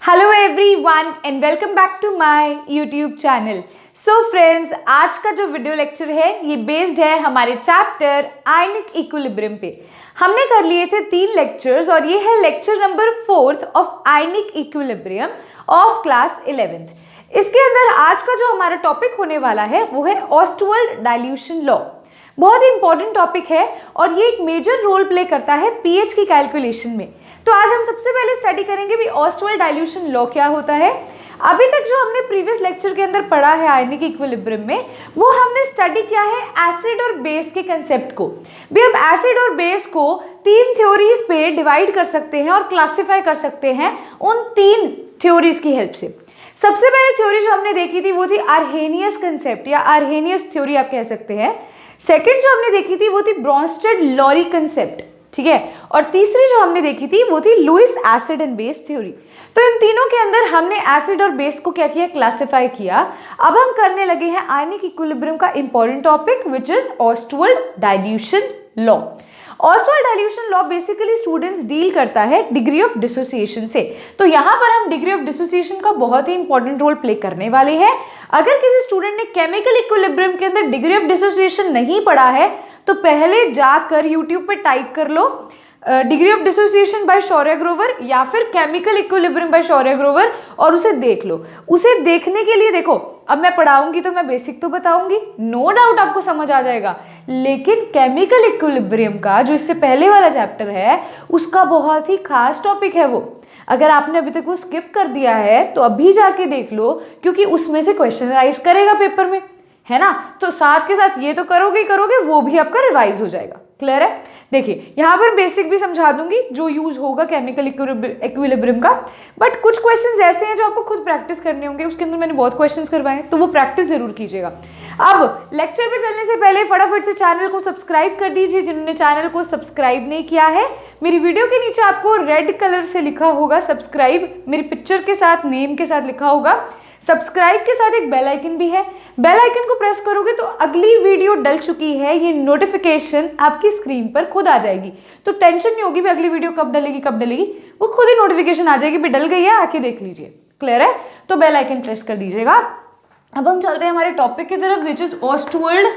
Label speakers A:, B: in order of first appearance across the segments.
A: Hello everyone and welcome back to my YouTube channel. So friends, आज का जो video lecture है ये बेस्ड है हमारे चैप्टर आयनिक इक्विलिब्रियम पे। हमने कर लिए थे 3 लेक्चर्स और ये है lecture number 4 of ionic equilibrium of class 11th। इसके अंदर आज का जो हमारा टॉपिक होने वाला है वो है ऑस्टवर्ल्ड डाइल्यूशन लॉ। बहुत ही इंपॉर्टेंट टॉपिक है और ये एक मेजर रोल प्ले करता है पीएच की कैलकुलेशन में। तो आज हम सबसे पहले स्टडी करेंगे भी ऑस्टवर्ल्ड डाइल्यूशन लॉ क्या होता है। अभी तक जो हमने प्रीवियस लेक्चर के अंदर पढ़ा है आयनिक इक्विलिब्रियम में, वो हमने स्टडी किया है एसिड और बेस के कंसेप्ट को। भी हम एसिड और बेस को 3 थ्योरीज पे डिवाइड कर सकते हैं और क्लासिफाई कर सकते हैं उन 3 थ्योरीज की हेल्प से। सबसे पहले थ्योरी जो हमने देखी थी वो थी आर्हेनियस कंसेप्ट या आर्हेनियस थ्योरी आप कह सकते हैं। सेकेंड जो हमने देखी थी वो थी ब्रॉन्स्टेड लॉरी कंसेप्ट, ठीक है। और तीसरी जो हमने देखी थी वो थी Lewis acid and base theory. तो इन तीनों के अंदर हमने एसिड और बेस को क्या किया, क्लासिफाई किया। अब हम करने लगे हैं आयनिक इक्विलिब्रियम का important topic which is Ostwald dilution law. Ostwald dilution law basically students deal करता है डिग्री ऑफ डिसोसिएशन से। तो यहाँ पर हम डिग्री ऑफ डिसोसिएशन का बहुत ही इंपॉर्टेंट रोल प्ले करने वाले हैं। अगर किसी स्टूडेंट ने केमिकल इक्विलिब्रियम के अंदर डिग्री ऑफ डिसोसिएशन नहीं पढ़ा है तो पहले जाकर यूट्यूब पे टाइप कर लो डिग्री ऑफ डिसोसिएशन बाय शौर्य ग्रोवर या फिर केमिकल इक्विलिब्रियम बाय शौर्य ग्रोवर और उसे देख लो। उसे देखने के लिए देखो, अब मैं पढ़ाऊंगी तो मैं बेसिक तो बताऊंगी, नो डाउट आपको समझ आ जाएगा, लेकिन केमिकल इक्विलिब्रियम का जो इससे पहले वाला चैप्टर है उसका बहुत ही खास टॉपिक है वो। अगर आपने अभी तक वो स्किप कर दिया है तो अभी जाके देख लो, क्योंकि उसमें से क्वेश्चन राइज करेगा पेपर में, है ना। तो साथ के साथ ये तो करोगे वो भी आपका रिवाइज हो जाएगा। क्लियर है? देखिए यहाँ पर बेसिक भी समझा दूंगी जो यूज होगा केमिकल इक्विलिब्रियम का, बट कुछ क्वेश्चंस ऐसे हैं जो आपको खुद प्रैक्टिस करने होंगे। उसके अंदर मैंने बहुत क्वेश्चंस करवाए हैं तो वो प्रैक्टिस जरूर कीजिएगा। अब लेक्चर पे चलने से पहले फटाफट से चैनल को सब्सक्राइब कर दीजिए जिन्होंने चैनल को सब्सक्राइब नहीं किया है। मेरी वीडियो के नीचे आपको रेड कलर से लिखा होगा सब्सक्राइब, मेरी पिक्चर के साथ नेम के साथ लिखा होगा। सब्सक्राइब के साथ एक बेल आइकन भी है, बेल आइकन को प्रेस करोगे तो अगली वीडियो डल चुकी है ये नोटिफिकेशन आपकी स्क्रीन पर खुद आ जाएगी। तो टेंशन नहीं होगी भी अगली वीडियो कब डलेगी, वो खुद ही नोटिफिकेशन आ जाएगी भी डल गई है, आके देख लीजिए। क्लियर है? तो बेल आइकन प्रेस कर दीजिएगा। अब हम चलते हैं हमारे टॉपिक की तरफ विच इज ऑस्टवर्ल्ड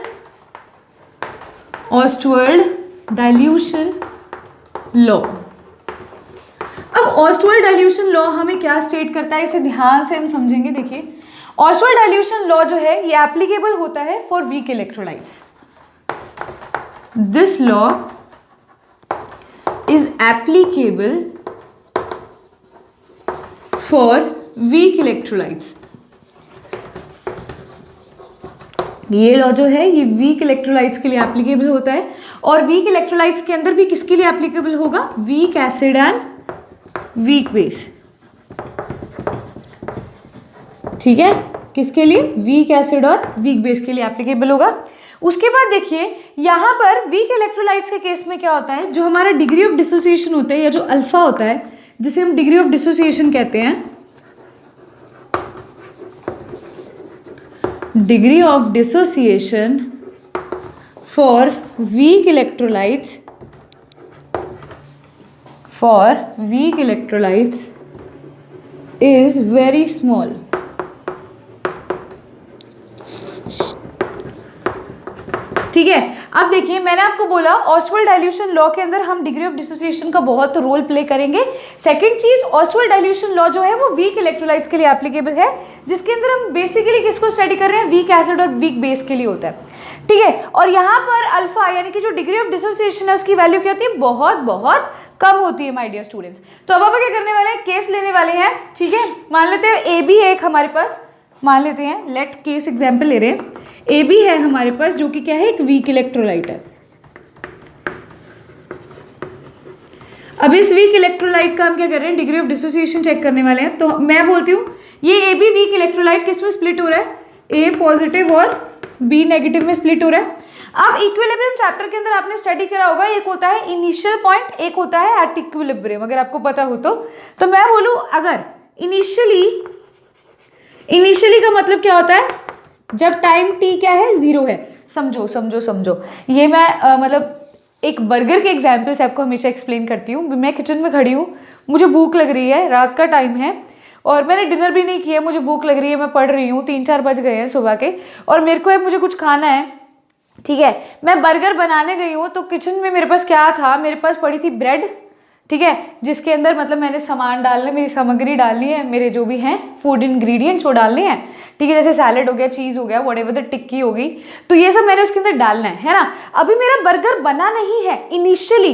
A: डाइल्यूशन लॉ। अब ऑस्टवर्ल्ड डाइल्यूशन लॉ हमें क्या स्टेट करता है, इसे ध्यान से हम समझेंगे। देखिए ऑस्टवर्ल्ड डाइल्यूशन लॉ जो है ये एप्लीकेबल होता है for weak electrolytes. This law is applicable for weak electrolytes. ये लॉ जो है ये वीक इलेक्ट्रोलाइट्स के लिए एप्लीकेबल होता है और वीक इलेक्ट्रोलाइट्स के अंदर भी किसके लिए एप्लीकेबल होगा, weak acid and weak base. ठीक है, किसके लिए, वीक एसिड और वीक बेस के लिए एप्लीकेबल होगा। उसके बाद देखिए यहां पर वीक इलेक्ट्रोलाइट्स के केस में क्या होता है, जो हमारा डिग्री ऑफ डिसोसिएशन होता है या जो अल्फा होता है जिसे हम डिग्री ऑफ डिसोसिएशन कहते हैं, degree of dissociation for weak electrolytes is very small। ठीक है, अब देखिए मैंने आपको बोला ऑस्टवर्ल्ड डाइल्यूशन लॉ के अंदर हम डिग्री ऑफ डिसोसिएशन का बहुत रोल प्ले करेंगे। सेकंड चीज, ऑस्टवर्ल्ड डाइल्यूशन लॉ जो है वो वीक इलेक्ट्रोलाइट्स के लिए एप्लीकेबल है, जिसके अंदर हम बेसिकली किसको स्टडी कर रहे हैं, वीक एसिड और वीक बेस के लिए होता है। ठीक है, और यहाँ पर अल्फा यानी कि जो डिग्री ऑफ डिसोसिएशन है उसकी वैल्यू क्या होती है, बहुत बहुत कम होती है माय डियर स्टूडेंट्स। तो अब आप क्या करने वाले हैं, केस लेने वाले हैं। ठीक है, मान लेते हैं ए बी है एक हमारे पास, मान लेते हैं लेट केस एग्जाम्पल ले रहे हैं, ए बी है हमारे पास जो कि क्या है, एक वीक इलेक्ट्रोलाइट है। अब इस वीक इलेक्ट्रोलाइट का हम क्या कर रहे हैं, डिग्री ऑफ डिसोसिएशन चेक करने वाले हैं। तो मैं बोलती हूँ ये ए बी वीक इलेक्ट्रोलाइट किस में स्प्लिट हो रहा है, ए पॉजिटिव और बी नेगेटिव में स्प्लिट हो रहा है। अब इक्विलिब्रियम चैप्टर के अंदर आपने स्टडी करा होगा, एक होता है इनिशियल पॉइंट, एक होता है एट इक्विलिब्रियम, अगर आपको पता हो तो मैं बोलूँ अगर इनिशियली का मतलब क्या होता है, जब टाइम टी क्या है, 0 है। समझो ये मैं मतलब एक बर्गर के एग्जाम्पल से आपको हमेशा एक्सप्लेन करती हूँ। मैं किचन में खड़ी हूँ, मुझे भूख लग रही है, रात का टाइम है, और मैंने डिनर भी नहीं किया, मुझे भूख लग रही है, मैं पढ़ रही हूँ, 3-4 बज गए हैं सुबह के, और मेरे को मुझे कुछ खाना है, ठीक है। मैं बर्गर बनाने गई हूँ तो किचन में मेरे पास क्या था, मेरे पास पड़ी थी ब्रेड, ठीक है, जिसके अंदर मतलब मैंने सामान डालने, मेरी सामग्री डालनी है, मेरे जो भी हैं फूड इंग्रेडिएंट्स वो डालने हैं, ठीक है, जैसे सैलेड हो गया, चीज़ हो गया, व्हाटएवर द टिक्की हो गई, तो ये सब मैंने उसके अंदर डालना है ना। अभी मेरा बर्गर बना नहीं है इनिशियली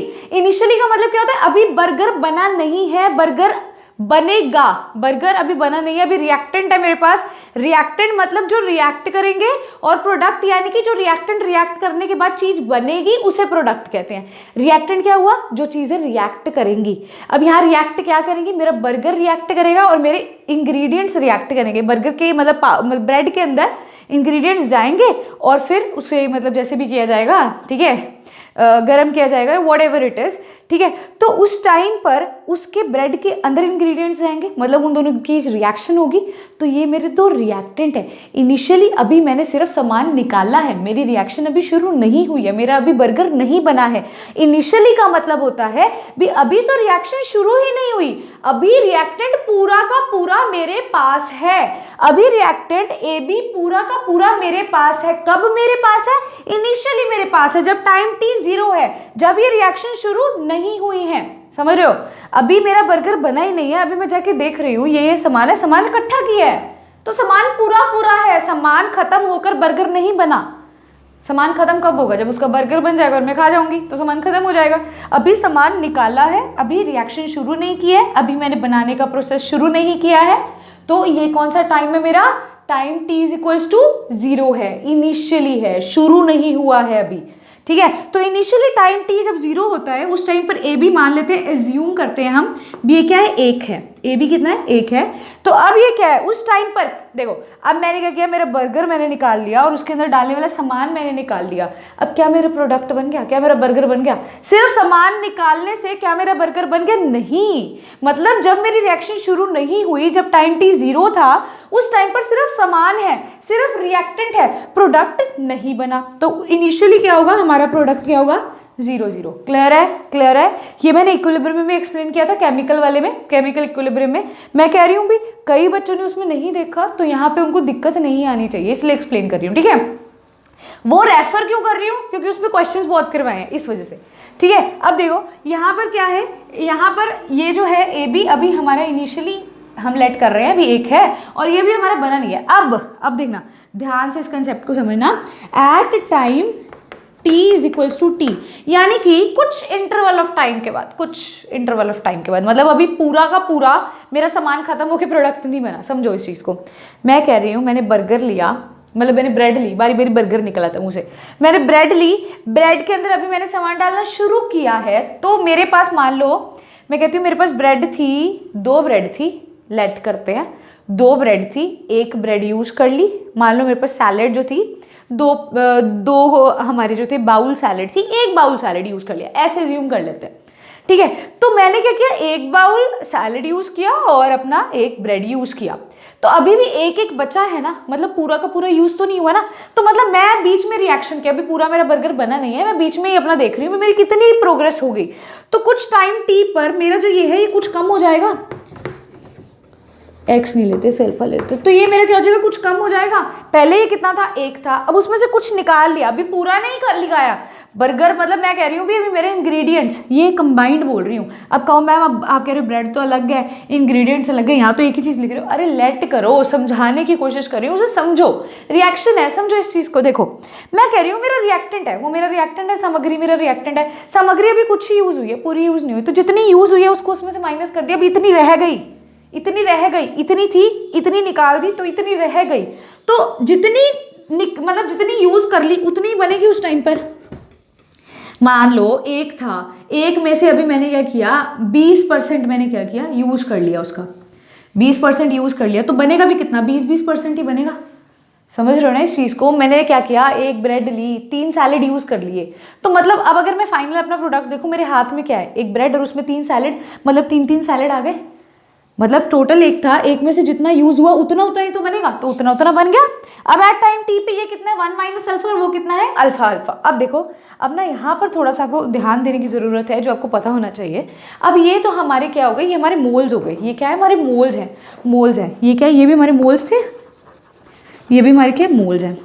A: का मतलब क्या होता है, अभी बर्गर बना नहीं है, बर्गर बनेगा, बर्गर अभी बना नहीं है, अभी रिएक्टेंट है मेरे पास। रिएक्टेंट मतलब जो रिएक्ट करेंगे, और प्रोडक्ट यानी कि जो रिएक्टेंट रिएक्ट करने के बाद चीज बनेगी उसे प्रोडक्ट कहते हैं। रिएक्टेंट क्या हुआ, जो चीजें रिएक्ट करेंगी। अब यहाँ रिएक्ट क्या करेंगी, मेरा बर्गर रिएक्ट करेगा और मेरे इंग्रेडिएंट्स रिएक्ट करेंगे। बर्गर के मतलब ब्रेड के अंदर इंग्रेडिएंट्स जाएंगे और फिर उसे मतलब जैसे भी किया जाएगा, ठीक है, गर्म किया जाएगा, व्हाटएवर इट इज, ठीक है। तो उस टाइम पर उसके ब्रेड के अंदर इंग्रेडिएंट्स जाएंगे, मतलब उन दोनों की रिएक्शन होगी, तो ये मेरे दो रिएक्टेंट है। इनिशियली अभी मैंने सिर्फ सामान निकाला है, मेरी रिएक्शन अभी शुरू नहीं हुई है, मेरा अभी बर्गर नहीं बना है। इनिशियली का मतलब होता है भी अभी तो रिएक्शन शुरू ही नहीं हुई, अभी रिएक्टेंट पूरा का पूरा मेरे पास है, अभी रिएक्टेंट ए बी पूरा का पूरा मेरे पास है। कब मेरे पास है, इनिशियली मेरे पास है, जब टाइम t 0 है, जब ये रिएक्शन शुरू नहीं हुई है, समझ रहे हो। अभी मेरा बर्गर बना ही नहीं है, अभी मैं जाके देख रही हूँ ये सामान है, सामान इकट्ठा किया है, तो सामान पूरा है, सामान खत्म होकर बर्गर नहीं बना। सामान खत्म कब होगा, जब उसका बर्गर बन जाएगा और मैं खा जाऊंगी, तो सामान खत्म हो जाएगा। अभी सामान निकाला है, अभी रिएक्शन शुरू नहीं किया है, अभी मैंने बनाने का प्रोसेस शुरू नहीं किया है, तो ये कौन सा टाइम है मेरा, टाइम t = 0 है, इनिशियली है, शुरू नहीं हुआ है अभी, ठीक है। तो इनिशियली टाइम t जब 0 होता है उस टाइम पर ए बी मान लेते हैं, एज्यूम करते हैं हम भी, ये क्या है, 1 है, ए बी कितना है, 1 है। तो अब ये क्या है, उस टाइम पर देखो, अब मैंने क्या किया, मेरा बर्गर मैंने निकाल लिया और उसके अंदर डालने वाला सामान मैंने निकाल लिया। अब क्या मेरा प्रोडक्ट बन गया, क्या मेरा बर्गर बन गया, सिर्फ सामान निकालने से क्या मेरा बर्गर बन गया, नहीं। मतलब जब मेरी रिएक्शन शुरू नहीं हुई, जब टाइम t 0 था, उस टाइम पर सिर्फ सामान है, सिर्फ रिएक्टेंट है, प्रोडक्ट नहीं बना। तो इनिशियली क्या होगा, हमारा प्रोडक्ट क्या होगा, 0 क्लियर है, क्लियर है। ये मैंने इक्विलिब्रियम में एक्सप्लेन किया था, केमिकल वाले में, केमिकल इक्विलिब्रियम में। मैं कह रही हूँ भी कई बच्चों ने उसमें नहीं देखा, तो यहाँ पे उनको दिक्कत नहीं आनी चाहिए, इसलिए एक्सप्लेन कर रही हूँ, ठीक है। वो रेफर क्यों कर रही हूँ, क्योंकि उसमें क्वेश्चंस बहुत करवाए हैं, इस वजह से, ठीक है। अब देखो यहाँ पर क्या है, यहाँ पर ये जो है ए बी अभी हमारा इनिशियली हम लेट कर रहे हैं, अभी 1 है, और ये भी हमारा बना नहीं है। अब देखना ध्यान से, इस कंसेप्ट को समझना। एट टाइम t = t, यानी कि कुछ इंटरवल ऑफ टाइम के बाद, मतलब अभी पूरा का पूरा मेरा सामान खत्म होकर प्रोडक्ट नहीं बना, समझो इस चीज़ को। मैं कह रही हूँ मैंने बर्गर लिया, मतलब मैंने ब्रेड ली, बारी बारी बर्गर निकला था मुँह से, मैंने ब्रेड ली, ब्रेड के अंदर अभी मैंने सामान डालना शुरू किया है, तो मेरे पास मान लो, मैं कहती हूँ मेरे पास ब्रेड थी, 2 ब्रेड थी, लेट करते हैं, 2 ब्रेड थी, 1 ब्रेड यूज कर ली। मान लो मेरे पास सैलेड जो थी, दो हमारे जो थे बाउल सैलेड थी, 1 बाउल सैलेड यूज कर लिया, ऐसे ज्यूम कर लेते हैं, ठीक है। तो मैंने क्या किया, 1 बाउल सैलेड यूज किया और अपना 1 ब्रेड यूज किया, तो अभी भी 1 बचा है ना, मतलब पूरा का पूरा यूज तो नहीं हुआ ना। तो मतलब मैं बीच में रिएक्शन किया, अभी पूरा मेरा बर्गर बना नहीं है, मैं बीच में ही अपना देख रही हूँ मेरी कितनी प्रोग्रेस हो गई। तो कुछ टाइम t पर मेरा जो ये है, ये कुछ कम हो जाएगा, x नहीं लेते, सेल्फा लेते, तो ये मेरा क्या हो जाएगा, कुछ कम हो जाएगा। पहले ये कितना था, 1 था, अब उसमें से कुछ निकाल लिया, अभी पूरा नहीं कर लिया बर्गर। मतलब मैं कह रही हूँ भी अभी मेरे इंग्रेडिएंट्स, ये कंबाइंड बोल रही हूँ। अब कहो मैम, अब आप कह रहे हो ब्रेड तो अलग है, इंग्रेडिएंट्स अलग है, यहाँ तो एक ही चीज़ लिख रहे हो। अरे लेट करो, समझाने की कोशिश कर रही हूँ, उसे समझो, रिएक्शन है, समझो इस चीज़ को। देखो मैं कह रही हूँ मेरा रिएक्टेंट है, वो मेरा रिएक्टेंट है, सामग्री मेरा रिएक्टेंट है, सामग्री अभी कुछ ही यूज़ हुई है, पूरी यूज़ नहीं हुई, तो जितनी यूज़ हुई है उसको उसमें से माइनस कर दिया, अभी इतनी रह गई, इतनी थी, इतनी निकाल दी, तो इतनी रह गई। तो जितनी यूज कर ली उतनी बनेगी उस टाइम पर। मान लो 1 था, 1 में से अभी मैंने क्या किया, 20% मैंने क्या किया, यूज कर लिया उसका, 20% यूज कर लिया, तो बनेगा भी कितना, 20% ही बनेगा। समझ रहे हो ना इस चीज़ को। मैंने क्या किया, 1 ब्रेड ली, 3 सैलेड यूज कर लिए, तो मतलब अब अगर मैं फाइनल अपना प्रोडक्ट देखूँ, मेरे हाथ में क्या है, 1 ब्रेड और उसमें 3 सैलेड, मतलब 3 सैलेड आ गए, मतलब टोटल एक था, एक में से जितना यूज हुआ उतना उतना ही तो बनेगा, तो उतना उतना बन गया। अब एट टाइम टी पे ये कितना है 1 माइनस अल्फा, और वो कितना है अल्फा अल्फा। अब देखो, अब ना यहाँ पर थोड़ा सा आपको ध्यान देने की ज़रूरत है, जो आपको पता होना चाहिए। अब ये तो हमारे क्या हो गए, ये हमारे मोल्स हो गए। ये क्या है, हमारे मोल्स हैं, मोल्स हैं। ये क्या है, ये भी हमारे मोल्स थे, ये भी हमारे क्या मोल्स हैं।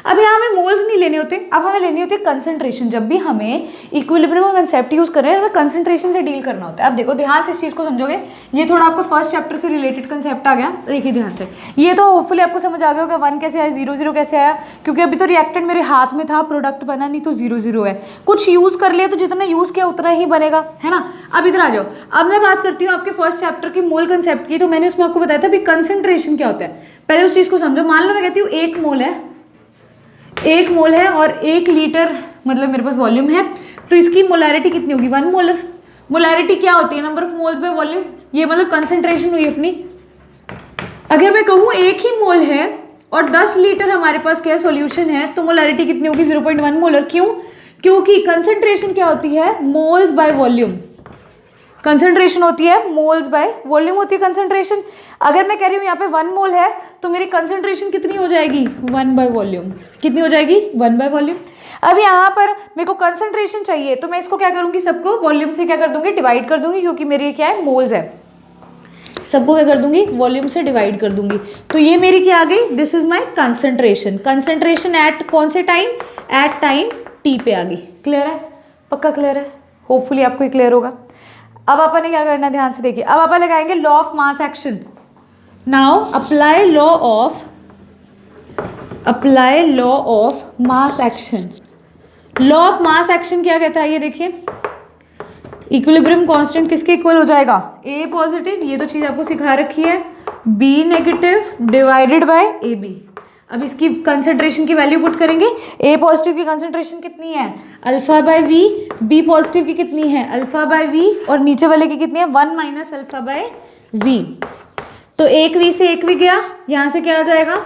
A: अब यहाँ हमें मोल्स नहीं लेने होते, अब हमें लेनी होती है कंसंट्रेशन। जब भी हमें इक्विलिब्रियम का कंसेप्ट यूज कर रहे हैं, हमें कंसंट्रेशन से डील करना होता है। अब देखो ध्यान से इस चीज़ को समझोगे, ये थोड़ा आपको फर्स्ट चैप्टर से रिलेटेड कंसेप्ट आ गया, देखिए ध्यान से। ये तो होपफुली आपको समझ आ गया होगा 1 कैसे आया, 0 0 कैसे आया, क्योंकि अभी तो रिएक्टेंट मेरे हाथ में था, प्रोडक्ट बना नहीं, तो 0 0 है। कुछ यूज कर लिया तो जितना यूज किया उतना ही बनेगा, है ना। अब इधर आ जाओ, अब मैं बात करती हूँ आपके फर्स्ट चैप्टर की मोल कंसेप्ट की। तो मैंने उसमें आपको बताया था भी कंसंट्रेशन क्या होता है। पहले उस चीज़ को समझो। मान लो मैं कहती हूँ 1 मोल है, 1 मोल है और 1 लीटर मतलब मेरे पास वॉल्यूम है, तो इसकी मोलैरिटी कितनी होगी 1 मोलर। मोलैरिटी क्या होती है, number of moles by volume, ये मतलब कंसंट्रेशन हुई अपनी। अगर मैं कहूँ 1 ही मोल है और 10 लीटर हमारे पास क्या सॉल्यूशन है, तो मोलैरिटी कितनी होगी 0.1 मोलर। क्यों, क्योंकि कंसंट्रेशन क्या होती है, मोल्स बाय वॉल्यूम। कंसंट्रेशन होती है मोल्स बाय वॉल्यूम होती है कंसंट्रेशन। अगर मैं कह रही हूँ यहाँ पे 1 मोल है, तो मेरी कंसंट्रेशन कितनी हो जाएगी 1 बाय वॉल्यूम। कितनी हो जाएगी 1 बाय वॉल्यूम। अब यहाँ पर मेरे को कंसंट्रेशन चाहिए, तो मैं इसको क्या करूँगी, सबको वॉल्यूम से क्या कर दूंगी, डिवाइड कर दूंगी, क्योंकि मेरी क्या है मोल्स है। सबको क्या कर दूंगी, वॉल्यूम से डिवाइड कर दूंगी। तो ये मेरी क्या आ गई, this is my concentration. Concentration at कौन से टाइम, एट टाइम टी पे आ गई। क्लियर है, पक्का क्लियर है, होपफुली आपको ही क्लियर होगा। अब अपन ने क्या करना है, ध्यान से देखिए। अब अपन लगाएंगे law of mass action. Now apply law of mass action. Law of mass action क्या कहता है, ये देखिए। इक्विलिब्रियम कांस्टेंट किसके इक्वल हो जाएगा, ए पॉजिटिव, ये तो चीज आपको सिखा रखी है, B negative divided by A B. अब इसकी कंसंट्रेशन की वैल्यू पुट करेंगे। ए पॉजिटिव की कंसंट्रेशन कितनी है, alpha by V. B positive की कितनी है, अल्फा बाय वी। और नीचे वाले की कितनी है, 1 माइनस अल्फा बाय वी। तो 1 वी से 1 वी गया, यहाँ से क्या आ जाएगा,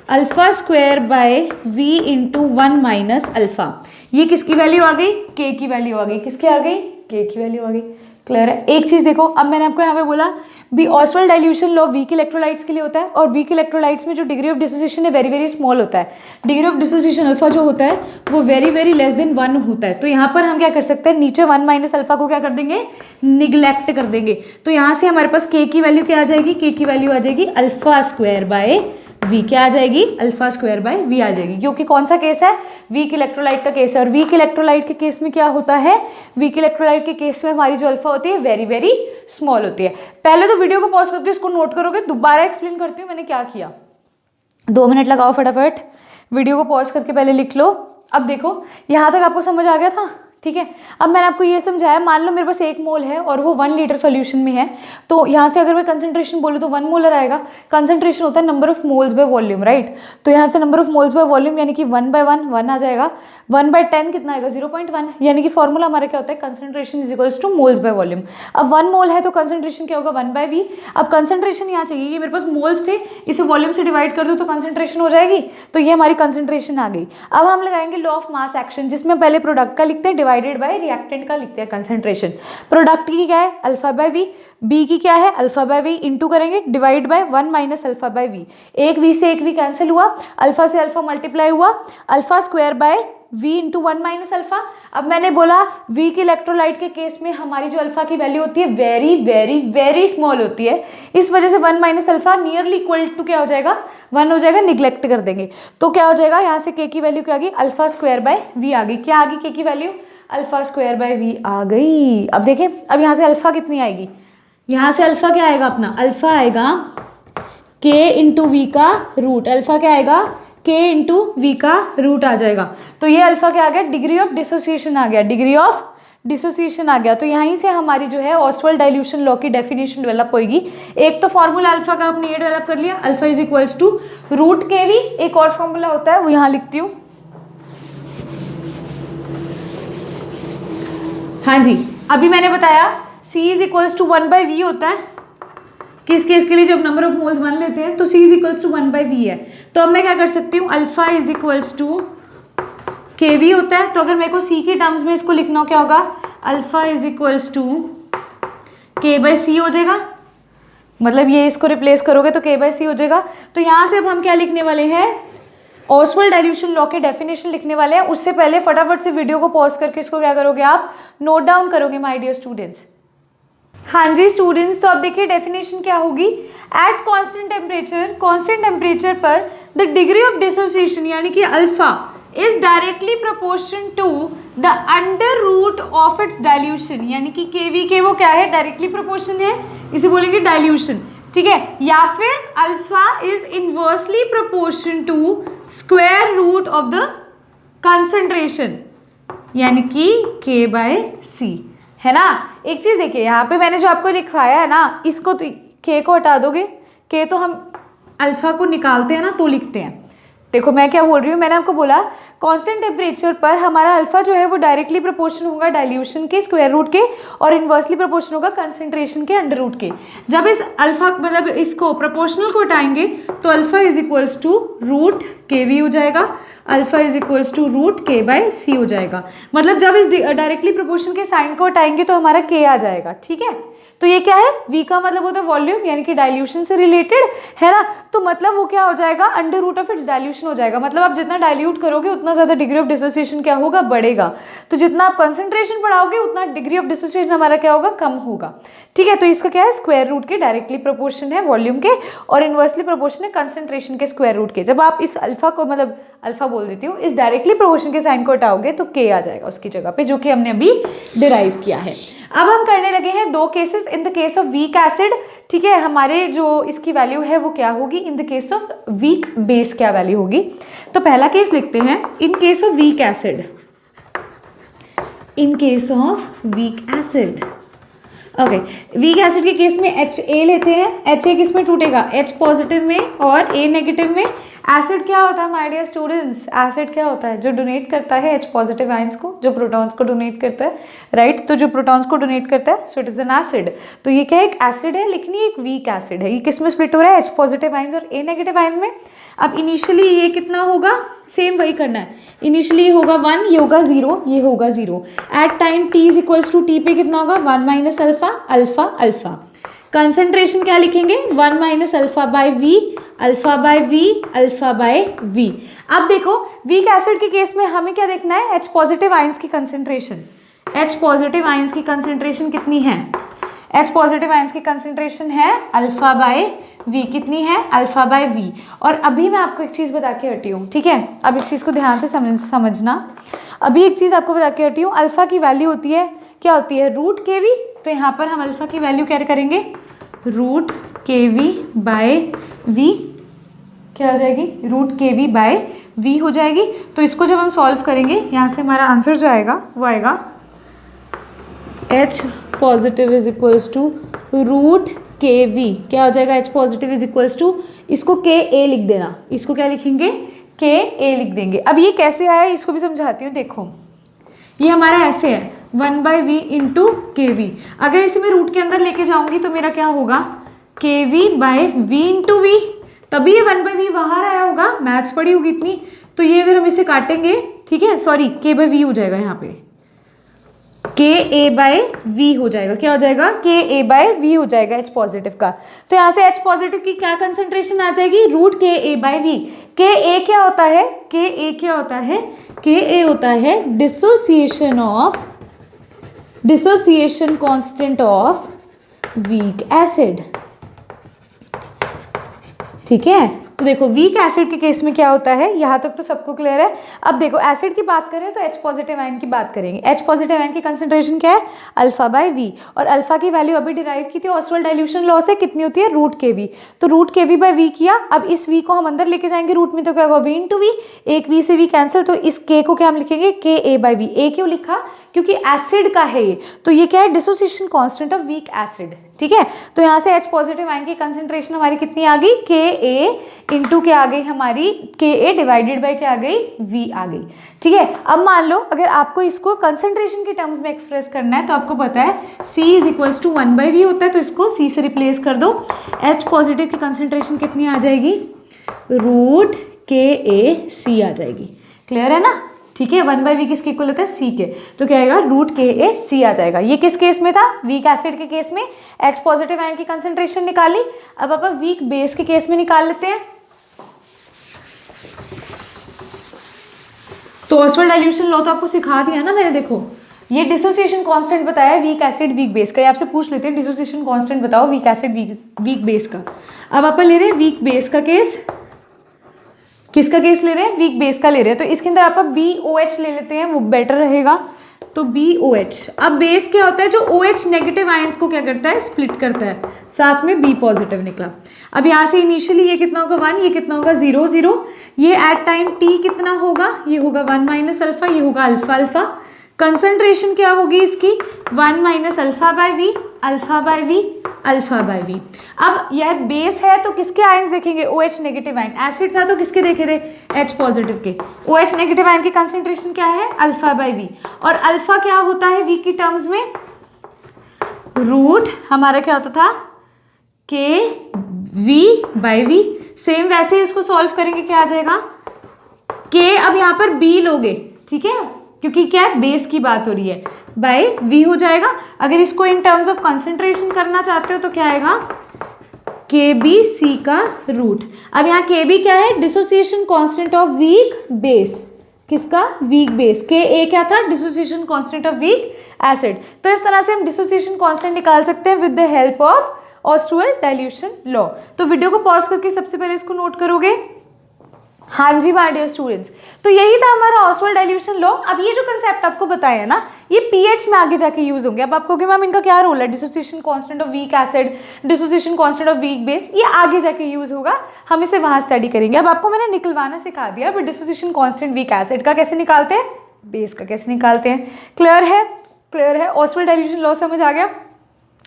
A: alpha square by V into 1 minus alpha. ये किसकी वैल्यू आ गई, के की वैल्यू आ गई। किसकी आ गई, के की वैल्यू आ गई। क्लियर है। एक चीज देखो, अब मैंने आपको यहाँ पे बोला भी Oswald dilution law weak electrolytes के लिए होता है, और वीक इलेक्ट्रोलाइट्स में जो डिग्री ऑफ डिसोसिएशन है वेरी वेरी स्मॉल होता है। डिग्री ऑफ डिसोसिएशन अल्फा जो होता है वो वेरी वेरी लेस देन 1 होता है। तो यहाँ पर हम क्या कर सकते हैं, नीचे 1 माइनस अल्फा को क्या कर देंगे, निगलेक्ट कर देंगे। तो यहाँ से हमारे पास के की वैल्यू क्या आ जाएगी, के की वैल्यू आ जाएगी अल्फा स्क्वायर बाय वी। क्या आ जाएगी, अल्फा स्क्वायर बाय वी आ जाएगी, क्योंकि कौन सा केस है, वीक इलेक्ट्रोलाइट का केस है। और वीक इलेक्ट्रोलाइट के केस में क्या होता है, वीक इलेक्ट्रोलाइट के केस में हमारी जो अल्फा होती है वेरी वेरी स्मॉल होती है। पहले तो वीडियो को पॉज करके इसको नोट करोगे, दोबारा एक्सप्लेन करती हूँ मैंने क्या किया। 2 मिनट लगाओ फटाफट, वीडियो को पॉज करके पहले लिख लो। अब देखो यहाँ तक आपको समझ आ गया था, ठीक है। अब मैंने आपको ये समझाया, मान लो मेरे पास 1 मोल है और वो 1 लीटर सॉल्यूशन में है, तो यहाँ से अगर मैं कंसंट्रेशन बोलूँ तो 1 मोलर आएगा। कंसंट्रेशन होता है number of moles by volume, right. तो यहाँ से number of moles by volume यानी कि 1 बाय 1 1 आ जाएगा। 1 बाय 10 कितना आएगा, 0.1। यानी कि फॉर्मूला हमारा क्या होता है, concentration is equals two moles by volume. अब 1 मोल है तो कंसंट्रेशन क्या होगा, 1 बाय वी। अब कंसंट्रेशन यहाँ चाहिए, ये मेरे पास मोल्स थे, इसे वॉल्यूम से डिवाइड कर दो तो कंसंट्रेशन हो जाएगी। तो ये हमारी कंसंट्रेशन आ गई। अब हम लगाएंगे लॉ ऑफ मास एक्शन, जिसमें पहले प्रोडक्ट का लिखते हैं डिवाइडेड बाय रिएक्टेंट का लिखते हैं कंसंट्रेशन। प्रोडक्ट की क्या है, अल्फा बाय वी। बी की क्या है, अल्फा बाय वी इंटू करेंगे divide by 1 minus alpha by V. 1 V से 1 वी कैंसिल हुआ, अल्फा से अल्फा मल्टीप्लाई हुआ, alpha square by v into 1 minus alpha. अब मैंने बोला वीक इलेक्ट्रोलाइट के केस में हमारी जो अल्फा की वैल्यू होती है वेरी वेरी वेरी स्मॉल होती है, इस वजह से 1 minus alpha nearly equal to क्या हो जाएगा, 1 हो जाएगा, निग्लेक्ट कर देंगे। तो क्या हो जाएगा, यहाँ से के की वैल्यू क्या आ गई, अल्फा स्क्वायर बाय वी आ गई। क्या आ गई के की value, alpha square by V आ गई। अब देखें, अब यहाँ से अल्फा कितनी आएगी, यहाँ से अल्फा क्या आएगा अपना, अल्फा आएगा के इंटू वी का रूट। अल्फा क्या आएगा, के इंटू वी का रूट आ जाएगा। तो ये अल्फा क्या आ गया, डिग्री ऑफ डिसोसिएशन आ गया, डिग्री ऑफ डिसोसिएशन आ गया। तो यहीं से हमारी जो है ऑस्वाल्ड डाइल्यूशन लॉ की डेफिनेशन डेवलप होगी। एक तो फॉर्मूला अल्फा का आपने ये डेवलप कर लिया, alpha is equals to root K V. एक और फॉर्मूला होता है वो यहाँ लिखती हूँ, हाँ जी, अभी मैंने बताया C is equals to 1 by V होता है किस केस के लिए, जब नंबर ऑफ मोल्स 1 लेते हैं तो C is equals to 1 by V है। तो अब मैं क्या कर सकती हूँ, alpha is equals to K V होता है। तो अगर मेरे को C के टर्म्स में इसको लिखना हो, क्या होगा, अल्फा इज इक्वल्स टू के बाई सी हो जाएगा। मतलब ये इसको रिप्लेस करोगे तो k/c हो जाएगा। तो यहाँ से अब हम क्या लिखने वाले हैं, ऑसवाल्ड डाइल्यूशन लॉ के डेफिनेशन लिखने वाले हैं। उससे पहले फटाफट से वीडियो को पॉज करके इसको क्या करोगे, आप नोट डाउन करोगे माय डियर स्टूडेंट्स। हाँ जी स्टूडेंट्स, तो अब देखिए डेफिनेशन क्या होगी। एट कांस्टेंट टेम्परेचर पर द डिग्री ऑफ डिसोसिएशन यानी कि alpha is directly proportion to the under root of its dilution, यानी कि केवी के वो क्या है, डायरेक्टली प्रोपोर्शन है, इसे बोलेंगे डाइल्यूशन, ठीक है। या फिर alpha is inversely proportion to square root of the concentration, यानी कि k/c, है ना। एक चीज देखिए, यहाँ पे मैंने जो आपको लिखवाया है ना, इसको तो k को हटा दोगे, k तो हम अल्फा को निकालते हैं ना तो लिखते हैं। देखो मैं क्या बोल रही हूँ, मैंने आपको बोला कांस्टेंट टेम्परेचर पर हमारा अल्फा जो है वो डायरेक्टली प्रोपोर्शन होगा डाइल्यूशन के स्क्वायर रूट के, और इन्वर्सली प्रोपोर्शन होगा कंसंट्रेशन के अंडर रूट के। जब इस अल्फा मतलब इसको प्रोपोर्शनल को हटाएंगे तो alpha is equals to root kv हो जाएगा, alpha is equals to root k/c हो जाएगा। मतलब जब इस डायरेक्टली प्रोपोर्शन के साइन को हटाएंगे तो हमारा k आ जाएगा, ठीक है। तो ये क्या है, v का मतलब होता है वॉल्यूम, यानी कि डाइल्यूशन से रिलेटेड, है ना। तो मतलब वो क्या हो जाएगा, under root of its dilution हो जाएगा। मतलब आप जितना डाइल्यूट करोगे उतना ज़्यादा डिग्री ऑफ डिसोसिएशन क्या होगा, बढ़ेगा। तो जितना आप कंसंट्रेशन बढ़ाओगे उतना डिग्री ऑफ डिसोसिएशन हमारा क्या होगा, कम होगा, ठीक है। तो इसका क्या है, स्क्वायर रूट के डायरेक्टली प्रोपोर्शन है वॉल्यूम के, और इन्वर्सली प्रोपोर्शन है कंसंट्रेशन के स्क्वायर रूट के। जब आप इस अल्फा को, मतलब अल्फा बोल देती हूँ, इस डायरेक्टली प्रोपोर्शन के साइन को हटाओगे तो k आ जाएगा उसकी जगह पे, जो कि हमने अभी डिराइव किया है। अब हम करने लगे हैं दो cases. In the case of weak acid, ठीक है, हमारे जो इसकी वैल्यू है वो क्या होगी, in the case of weak base क्या वैल्यू होगी। तो पहला केस लिखते हैं, in case of weak acid, in case of weak acid, okay. Weak acid के केस में HA लेते हैं। HA किस में टूटेगा, H पॉजिटिव में और A नेगेटिव में। एसिड क्या होता है माय डियर स्टूडेंट्स, एसिड क्या होता है, जो डोनेट करता है H पॉजिटिव आयंस को, जो प्रोटॉन्स को डोनेट करता है, राइट। तो जो प्रोटॉन्स को डोनेट करता है, so it is an acid. तो ये क्या है, एक एसिड है, लेकिन ये एक वीक एसिड है। ये किस में स्प्लिट हो रहा है, H पॉजिटिव आयंस और A नेगेटिव आयंस में। अब इनिशियली ये कितना होगा, सेम वही करना है। इनिशियली ये होगा 1, ये होगा 0, ये होगा 0। At time t is equals to T पे कितना होगा, 1 minus alpha, alpha alpha. Concentration क्या लिखेंगे, 1 minus alpha by V, alpha by V, alpha by V. अब देखो वीक एसिड के केस में हमें क्या देखना है, H पॉजिटिव आयंस की कंसंट्रेशन। H पॉजिटिव आयंस की कंसंट्रेशन कितनी है, H पॉजिटिव आयंस की कंसंट्रेशन है अल्फा बाय वी, कितनी है, अल्फा बाय वी। और अभी मैं आपको एक चीज़ बता के हटी हूँ, ठीक है। अब इस चीज़ को ध्यान से समझना। अभी एक चीज़ आपको बता के हटी हूँ, अल्फा की वैल्यू होती है, क्या होती है, रूट kv। तो यहाँ पर हम अल्फा की वैल्यू क्या करेंगे, रूट kv बाय वी, क्या हो जाएगी, रूट kv बाय वी हो जाएगी। तो इसको जब हम सॉल्व करेंगे, यहाँ से हमारा आंसर जो आएगा वो आएगा H positive is equals to root kv, क्या हो जाएगा, H positive is equals to, इसको Ka लिख देना, इसको क्या लिखेंगे, Ka लिख देंगे। अब ये कैसे आया इसको भी समझाती हूँ। देखो ये हमारा ऐसे है 1/v इंटू kv। अगर इसे मैं रूट के अंदर लेके जाऊंगी तो मेरा क्या होगा, kv/v इंटू वी, तभी ये 1/v बाहर आया होगा, मैथ्स पढ़ी होगी इतनी। तो ये अगर हम इसे काटेंगे, ठीक है, सॉरी k/v हो जाएगा, यहाँ पे Ka/v हो जाएगा, क्या हो जाएगा, Ka/v हो जाएगा H पॉजिटिव का। तो यहाँ से H पॉजिटिव की क्या कंसंट्रेशन आ जाएगी, रूट Ka/v। Ka क्या होता है, Ka क्या होता है, Ka होता है dissociation constant of weak acid, ठीक है। तो देखो वीक एसिड के केस में क्या होता है, यहाँ तक तो सबको क्लियर है। अब देखो एसिड की बात करें तो H पॉजिटिव आयन की बात करेंगे। H पॉजिटिव आयन की कंसंट्रेशन क्या है, अल्फा बाय वी, और अल्फा की वैल्यू अभी डिराइव की थी ऑसवाल्ड डाइल्यूशन लॉ से, कितनी होती है, रूट kv। तो रूट kv बाय वी किया। अब इस v को हम अंदर लेके जाएंगे रूट में, तो क्या होगा, v इंटू वी, एक v से v कैंसिल। तो इस k को क्या हम लिखेंगे, Ka/v। a क्यों लिखा, क्योंकि एसिड का है ये, तो ये क्या है, dissociation constant of weak acid, ठीक है। तो यहाँ से H पॉजिटिव आयन की कंसंट्रेशन हमारी कितनी आ गई, Ka इंटू क्या आ गई हमारी, Ka डिवाइडेड बाय क्या आ गई, V आ गई, ठीक है। अब मान लो अगर आपको इसको कंसंट्रेशन के टर्म्स में एक्सप्रेस करना है, तो आपको पता है C is equals to 1/v होता है, तो इसको C से रिप्लेस कर दो। H पॉजिटिव की कंसंट्रेशन कितनी आ जाएगी, रूट Ka C आ जाएगी, क्लियर है ना, ठीक है, 1/v किसके इक्वल होता है, सी के, तो क्या आएगा √Ka(C) आ जाएगा। ये किस केस में था, वीक एसिड के केस में H पॉजिटिव आयन की कंसेंट्रेशन निकाली। अब अपन वीक बेस के केस में निकाल लेते हैं। तो ऑसवाल्ड डाइल्यूशन लॉ तो आपको सिखा दिया ना मैंने, देखो ये डिसोसिएशन कांस्टेंट बताया है वीक एसिड वीक बेस का। ये आपसे पूछ लेते हैं डिसोसिएशन कांस्टेंट बताओ वीक एसिड वीक बेस का। अब अपन ले रहे हैं वीक बेस का केस, किसका केस ले रहे हैं, वीक बेस का ले रहे हैं, तो इसके अंदर आप BOH ले लेते हैं, वो बेटर रहेगा। तो BOH, अब बेस क्या होता है, जो OH नेगेटिव आयंस को क्या करता है, स्प्लिट करता है, साथ में B पॉजिटिव निकला। अब यहाँ से इनिशियली ये कितना होगा 1, ये कितना होगा 0 0, ये एट टाइम T कितना होगा, ये होगा 1 माइनस अल्फा, ये होगा अल्फा अल्फा। कंसंट्रेशन क्या होगी इसकी 1 माइनस अल्फा/V, अल्फा/V, अल्फा/V। अब यह बेस है तो किसके आयंस देखेंगे, OH नेगेटिव आयन। एसिड था तो किसके देखे थे, H पॉजिटिव के। OH नेगेटिव आयन की कंसंट्रेशन क्या है, अल्फा/V, और अल्फा क्या होता है V की टर्म्स में, रूट हमारा क्या होता था KV/V। सेम वैसे ही इसको सॉल्व करेंगे, क्या आ जाएगा K, अब यहाँ पर B लोगे, ठीक है, क्योंकि क्या है बेस की बात हो रही है, बाय V हो जाएगा। अगर इसको इन टर्म्स ऑफ कंसंट्रेशन करना चाहते हो तो क्या आएगा KBC का रूट। अब यहाँ KB क्या है, dissociation constant of weak base, किसका, वीक बेस। Ka क्या था, dissociation constant of weak acid. तो इस तरह से हम डिसोसिएशन कांस्टेंट निकाल सकते हैं with the help of Oswald dilution law. तो वीडियो को पॉज करके सबसे पहले इसको नोट करोगे। हाँ जी माय डियर स्टूडेंट्स, तो यही था हमारा ऑसवाल्ड डाइल्यूशन लॉ। अब ये जो कंसेप्ट आपको बताया है ना, ये पीएच में आगे जाके यूज होंगे। अब आप कहोगे मैम इनका क्या रोल है, dissociation constant of weak acid, dissociation constant of weak base, ये आगे जाके यूज होगा, हम इसे वहां स्टडी करेंगे। अब आपको मैंने निकलवाना सिखा दिया, but dissociation constant weak acid का कैसे निकालते हैं, बेस का कैसे निकालते हैं। क्लियर है, क्लियर है। ऑसवाल्ड डाइल्यूशन लॉ समझ आ गया,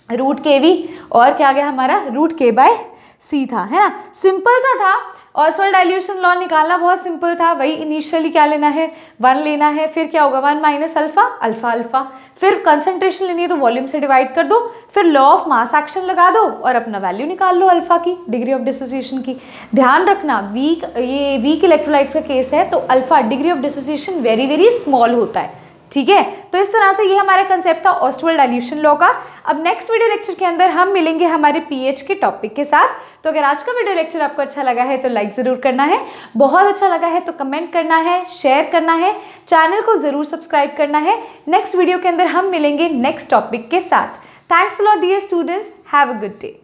A: √Kv और क्या आ गया हमारा √K/C था, है ना, सिंपल सा था। ऑसवाल्ड डाइल्यूशन लॉ निकालना बहुत सिंपल था, वही इनिशियली क्या लेना है 1 लेना है, फिर क्या होगा 1 माइनस अल्फा, अल्फा अल्फा, फिर कंसंट्रेशन लेनी है तो वॉल्यूम से डिवाइड कर दो, फिर लॉ ऑफ मास एक्शन लगा दो और अपना वैल्यू निकाल लो अल्फा की, डिग्री ऑफ डिसोसिएशन की। ध्यान रखना ये वीक इलेक्ट्रोलाइट्स का केस है तो alpha degree of dissociation very very small होता है, ठीक है। तो इस तरह से ये हमारा कंसेप्ट था ऑसवाल्ड डाइल्यूशन लॉ का। अब नेक्स्ट वीडियो लेक्चर के अंदर हम मिलेंगे हमारे पीएच के टॉपिक के साथ। तो अगर आज का वीडियो लेक्चर आपको अच्छा लगा है तो लाइक ज़रूर करना है, बहुत अच्छा लगा है तो कमेंट करना है, शेयर करना है, चैनल को ज़रूर सब्सक्राइब करना है। नेक्स्ट वीडियो के अंदर हम मिलेंगे नेक्स्ट टॉपिक के साथ। Thanks a lot dear students, have a good day.